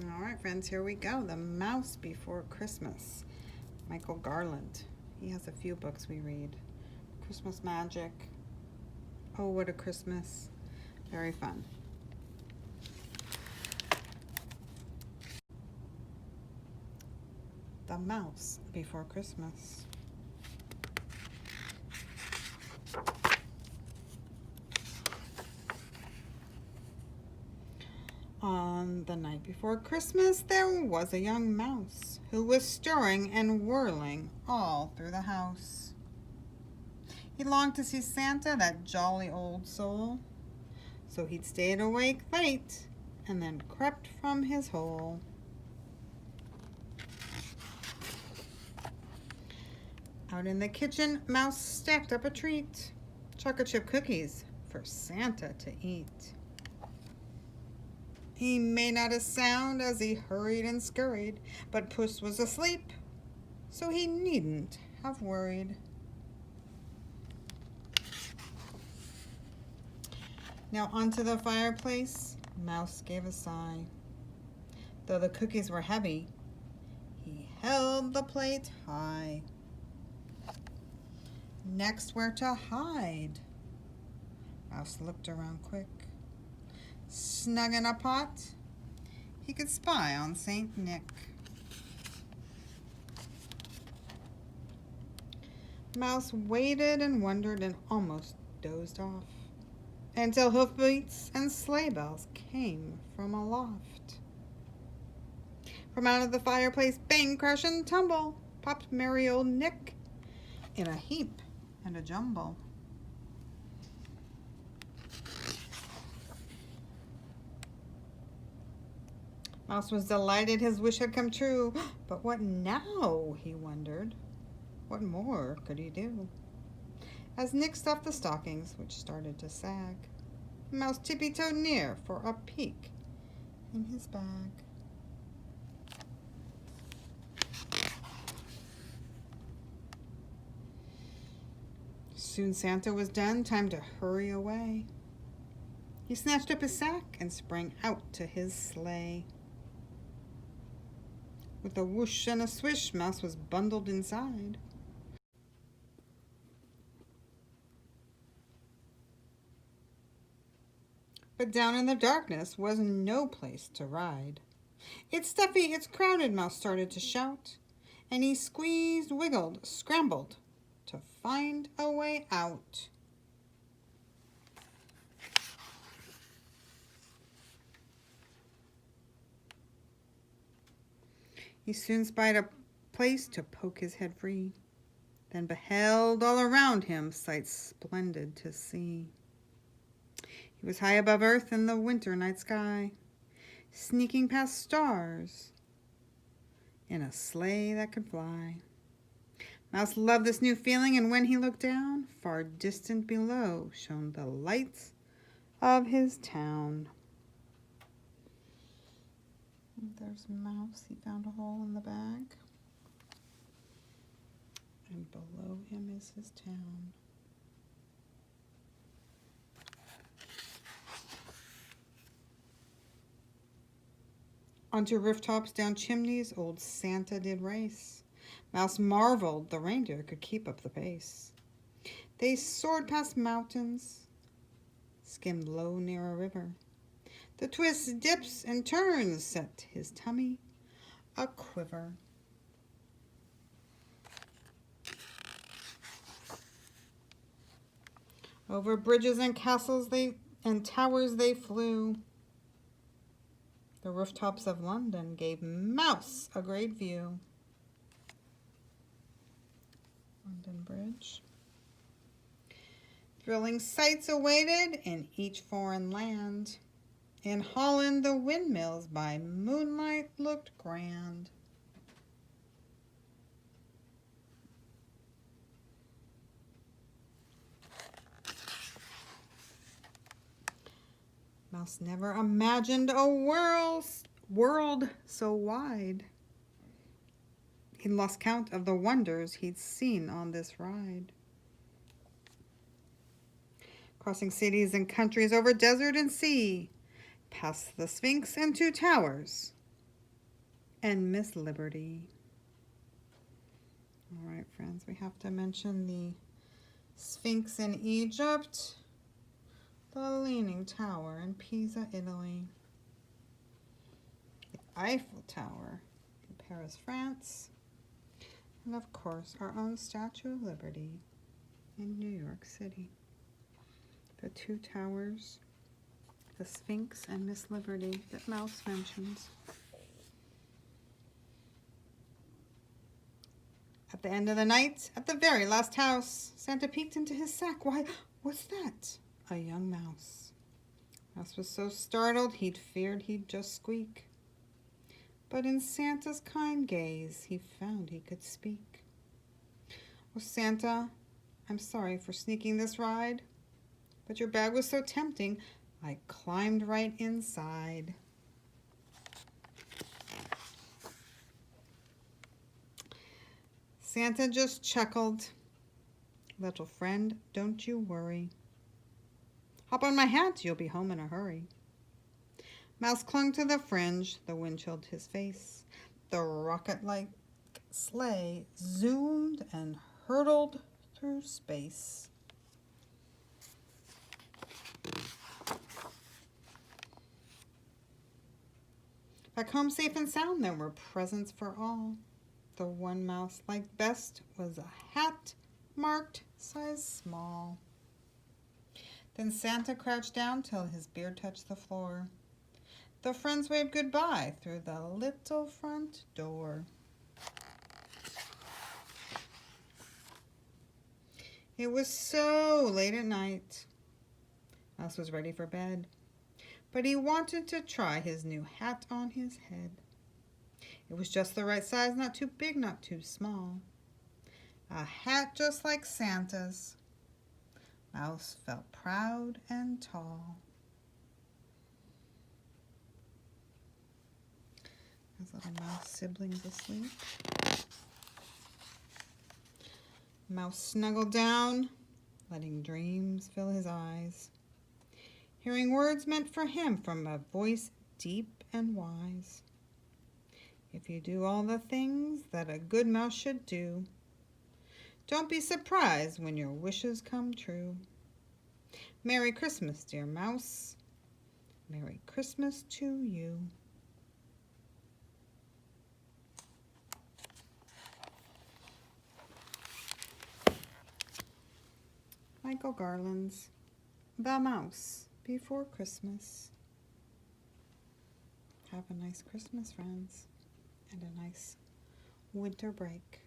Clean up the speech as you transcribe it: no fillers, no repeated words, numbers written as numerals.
All right, friends, here we go. The Mouse Before Christmas. Michael Garland. He has a few books we read. Christmas Magic. Oh, What a Christmas. Very fun. The Mouse Before Christmas. On the night before Christmas, there was a young mouse who was stirring and whirling all through the house. He longed to see Santa, that jolly old soul, so he'd stayed awake late and then crept from his hole. Out in the kitchen, Mouse stacked up a treat, chocolate chip cookies for Santa to eat. He made not a sound as he hurried and scurried, but Puss was asleep, so he needn't have worried. Now onto the fireplace, Mouse gave a sigh. Though the cookies were heavy, he held the plate high. Next, where to hide? Mouse looked around quick. Snug in a pot, he could spy on Saint Nick. Mouse waited and wondered and almost dozed off until hoofbeats and sleigh bells came from aloft. From out of the fireplace, bang, crash, and tumble, popped merry old Nick in a heap and a jumble. Mouse was delighted his wish had come true. But what now, he wondered. What more could he do? As Nick stuffed the stockings, which started to sag, Mouse tippy-toed near for a peek in his bag. Soon Santa was done, time to hurry away. He snatched up his sack and sprang out to his sleigh. With a whoosh and a swish, Mouse was bundled inside. But down in the darkness was no place to ride. It's stuffy, it's crowded, Mouse started to shout, and he squeezed, wiggled, scrambled to find a way out. He soon spied a place to poke his head free, then beheld all around him sights splendid to see. He was high above earth in the winter night sky, sneaking past stars in a sleigh that could fly. Mouse loved this new feeling, and when he looked down, far distant below shone the lights of his town. There's Mouse. He found a hole in the bag. And below him is his town. Onto rooftops, down chimneys, old Santa did race. Mouse marveled the reindeer could keep up the pace. They soared past mountains, skimmed low near a river. The twists, dips, and turns set his tummy a quiver. Over bridges and castles and towers they flew. The rooftops of London gave Mouse a great view. London Bridge. Thrilling sights awaited in each foreign land. In Holland, the windmills by moonlight looked grand. Mouse never imagined a world so wide. He'd lost count of the wonders he'd seen on this ride. Crossing cities and countries, over desert and sea, past the Sphinx and two towers, and Miss Liberty. All right, friends, we have to mention the Sphinx in Egypt, the Leaning Tower in Pisa, Italy, the Eiffel Tower in Paris, France, and of course our own Statue of Liberty in New York City. The two towers, the Sphinx and Miss Liberty that Mouse mentions. At the end of the night, at the very last house, Santa peeked into his sack. Why, what's that? A young mouse. Mouse was so startled he'd feared he'd just squeak. But in Santa's kind gaze, he found he could speak. Oh, Santa, I'm sorry for sneaking this ride, but your bag was so tempting, I climbed right inside. Santa just chuckled. Little friend, don't you worry. Hop on my hat, you'll be home in a hurry. Mouse clung to the fringe, the wind chilled his face. The rocket-like sleigh zoomed and hurtled through space. Back home safe and sound, there were presents for all. The one Mouse liked best was a hat marked size small. Then Santa crouched down till his beard touched the floor. The friends waved goodbye through the little front door. It was so late at night. Mouse was ready for bed, but he wanted to try his new hat on his head. It was just the right size, not too big, not too small. A hat just like Santa's. Mouse felt proud and tall. His little mouse siblings asleep. Mouse snuggled down, letting dreams fill his eyes, hearing words meant for him from a voice deep and wise. If you do all the things that a good mouse should do, don't be surprised when your wishes come true. Merry Christmas, dear mouse. Merry Christmas to you. Michael Garland's The Mouse Before Christmas. Have a nice Christmas, friends, and a nice winter break.